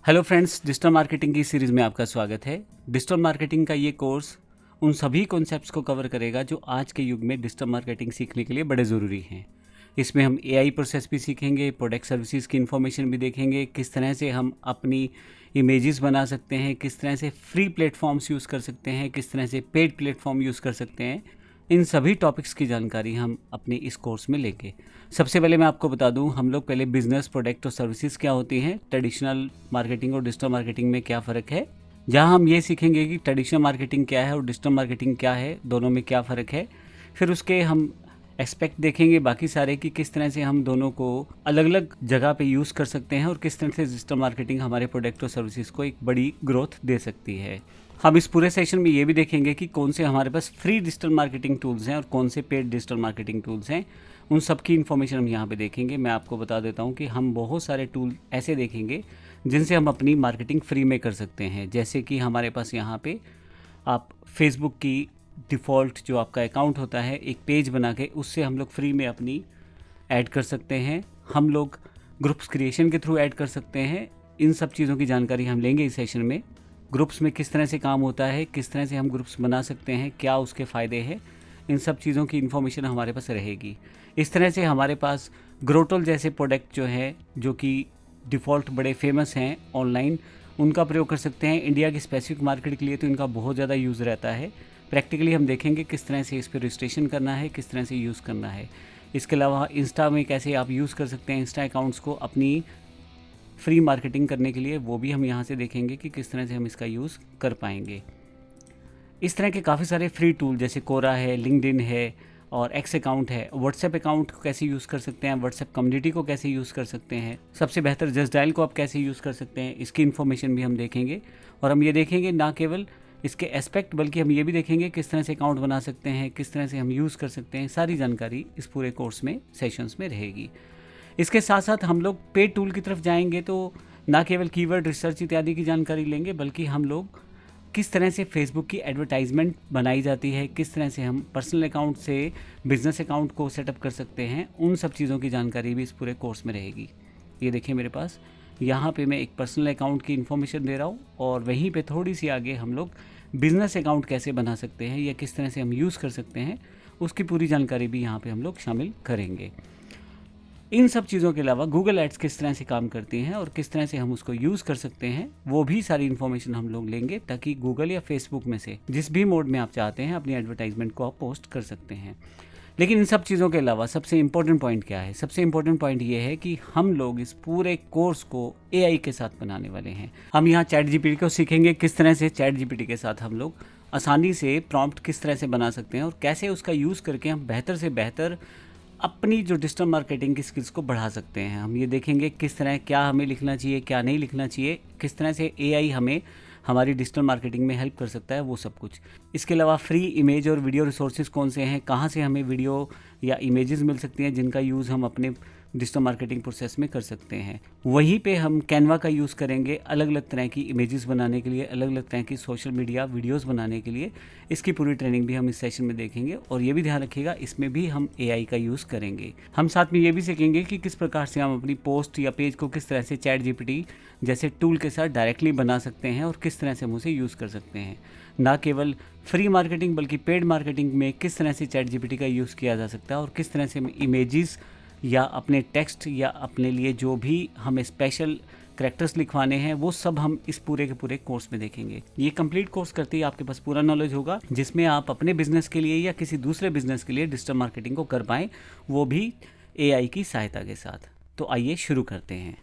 Hello friends, digital marketing की series में आपका स्वागत है। डिजिटल मार्केटिंग का ये कोर्स उन सभी कॉन्सेप्ट्स को कवर करेगा जो आज के युग में डिजिटल मार्केटिंग सीखने के लिए बड़े ज़रूरी हैं। इसमें हम एआई प्रोसेस भी सीखेंगे, प्रोडक्ट सर्विसेज की इन्फॉर्मेशन भी देखेंगे, किस तरह से हम अपनी इमेजेस बना सकते हैं, किस तरह से फ्री प्लेटफॉर्म्स यूज़ कर सकते हैं, किस तरह से पेड प्लेटफॉर्म यूज़ कर सकते हैं। इन सभी टॉपिक्स की जानकारी हम अपने इस कोर्स में लेंगे। सबसे पहले मैं आपको बता दूं, हम लोग पहले बिजनेस, प्रोडक्ट और सर्विसेज क्या होती हैं, ट्रेडिशनल मार्केटिंग और डिजिटल मार्केटिंग में क्या फ़र्क है। जहां हम ये सीखेंगे कि ट्रेडिशनल मार्केटिंग क्या है और डिजिटल मार्केटिंग क्या है, दोनों में क्या फ़र्क है। फिर उसके हम एस्पेक्ट देखेंगे बाकी सारे कि किस तरह से हम दोनों को अलग अलग जगह पे यूज़ कर सकते हैं और किस तरह से डिजिटल मार्केटिंग हमारे प्रोडक्ट और सर्विसेज को एक बड़ी ग्रोथ दे सकती है। हम इस पूरे सेशन में ये भी देखेंगे कि कौन से हमारे पास फ्री डिजिटल मार्केटिंग टूल्स हैं और कौन से पेड डिजिटल मार्केटिंग टूल्स हैं। उन सब की इन्फॉर्मेशन हम यहाँ पे देखेंगे। मैं आपको बता देता हूँ कि हम बहुत सारे टूल ऐसे देखेंगे जिनसे हम अपनी मार्केटिंग फ्री में कर सकते हैं। जैसे कि हमारे पास यहाँ पे आप फेसबुक की डिफ़ॉल्ट जो आपका अकाउंट होता है, एक पेज बना के उससे हम लोग फ्री में अपनी ऐड कर सकते हैं। हम लोग ग्रुप्स क्रिएशन के थ्रू ऐड कर सकते हैं। इन सब चीज़ों की जानकारी हम लेंगे इस सेशन में। ग्रुप्स में किस तरह से काम होता है, किस तरह से हम ग्रुप्स बना सकते हैं, क्या उसके फ़ायदे हैं, इन सब चीज़ों की इन्फॉर्मेशन हमारे पास रहेगी। इस तरह से हमारे पास ग्रोटल जैसे प्रोडक्ट जो है, जो कि डिफ़ॉल्ट बड़े फेमस हैं ऑनलाइन, उनका प्रयोग कर सकते हैं। इंडिया की स्पेसिफिक मार्केट के लिए तो इनका बहुत ज़्यादा यूज़ रहता है। प्रैक्टिकली हम देखेंगे किस तरह से इस पर रजिस्ट्रेशन करना है, किस तरह से यूज़ करना है। इसके अलावा इंस्टा में कैसे आप यूज़ कर सकते हैं इंस्टा अकाउंट्स को अपनी फ्री मार्केटिंग करने के लिए, वो भी हम यहाँ से देखेंगे कि किस तरह से हम इसका यूज़ कर पाएंगे। इस तरह के काफ़ी सारे फ्री टूल जैसे कोरा है, लिंक्डइन है और एक्स अकाउंट है। व्हाट्सएप अकाउंट को कैसे यूज़ कर सकते हैं, व्हाट्सएप कम्युनिटी को कैसे यूज़ कर सकते हैं, सबसे बेहतर जस्ट डायल को आप कैसे यूज़ कर सकते हैं, इसकी इन्फॉर्मेशन भी हम देखेंगे। और हम ये देखेंगे ना केवल इसके एस्पेक्ट, बल्कि हम ये भी देखेंगे किस तरह से अकाउंट बना सकते हैं, किस तरह से हम यूज़ कर सकते हैं। सारी जानकारी इस पूरे कोर्स में सेशंस में रहेगी। इसके साथ साथ हम लोग पेड टूल की तरफ जाएंगे तो ना केवल कीवर्ड रिसर्च इत्यादि की जानकारी लेंगे, बल्कि हम लोग किस तरह से फेसबुक की एडवर्टाइजमेंट बनाई जाती है, किस तरह से हम पर्सनल अकाउंट से बिजनेस अकाउंट को सेटअप कर सकते हैं, उन सब चीज़ों की जानकारी भी इस पूरे कोर्स में रहेगी। ये देखिए मेरे पास यहाँ पे मैं एक पर्सनल अकाउंट की इन्फॉर्मेशन दे रहा हूँ और वहीं पे थोड़ी सी आगे हम लोग बिज़नेस अकाउंट कैसे बना सकते हैं या किस तरह से हम यूज़ कर सकते हैं, उसकी पूरी जानकारी भी यहाँ पे हम लोग शामिल करेंगे। इन सब चीज़ों के अलावा गूगल एड्स किस तरह से काम करती हैं और किस तरह से हम उसको यूज़ कर सकते हैं, वो भी सारी इन्फॉर्मेशन हम लोग लेंगे, ताकि गूगल या फेसबुक में से जिस भी मोड में आप चाहते हैं अपनी एडवर्टाइजमेंट को आप पोस्ट कर सकते हैं। लेकिन इन सब चीज़ों के अलावा सबसे इम्पोर्टेंट पॉइंट क्या है? सबसे इम्पोर्टेंट पॉइंट ये है कि हम लोग इस पूरे कोर्स को एआई के साथ बनाने वाले हैं। हम यहाँ चैट जीपीटी को सीखेंगे, किस तरह से चैट जीपीटी के साथ हम लोग आसानी से प्रॉम्प्ट किस तरह से बना सकते हैं और कैसे उसका यूज़ करके हम बेहतर से बेहतर अपनी जो डिजिटल मार्केटिंग की स्किल्स को बढ़ा सकते हैं। हम ये देखेंगे किस तरह क्या हमें लिखना चाहिए, क्या नहीं लिखना चाहिए, किस तरह से एआई हमें हमारी डिजिटल मार्केटिंग में हेल्प कर सकता है, वो सब कुछ। इसके अलावा फ्री इमेज और वीडियो रिसोर्सेज कौन से हैं, कहाँ से हमें वीडियो या इमेजेस मिल सकती हैं जिनका यूज़ हम अपने डिजिटल मार्केटिंग प्रोसेस में कर सकते हैं। वहीं पे हम कैनवा का यूज़ करेंगे अलग अलग तरह की इमेजेस बनाने के लिए, अलग अलग तरह की सोशल मीडिया वीडियोस बनाने के लिए। इसकी पूरी ट्रेनिंग भी हम इस सेशन में देखेंगे और ये भी ध्यान रखिएगा, इसमें भी हम एआई का यूज़ करेंगे। हम साथ में ये भी सीखेंगे कि किस प्रकार से हम अपनी पोस्ट या पेज को किस तरह से चैट जीपीटी जैसे टूल के साथ डायरेक्टली बना सकते हैं और किस तरह से हम उसे यूज़ कर सकते हैं। ना केवल फ्री मार्केटिंग बल्कि पेड मार्केटिंग में किस तरह से चैट जीपीटी का यूज़ किया जा सकता है और किस तरह से हम इमेजेस या अपने टेक्स्ट या अपने लिए जो भी हमें स्पेशल करैक्टर्स लिखवाने हैं, वो सब हम इस पूरे के पूरे कोर्स में देखेंगे। ये कंप्लीट कोर्स करते ही आपके पास पूरा नॉलेज होगा, जिसमें आप अपने बिजनेस के लिए या किसी दूसरे बिजनेस के लिए डिजिटल मार्केटिंग को कर पाएँ, वो भी एआई की सहायता के साथ। तो आइए शुरू करते हैं।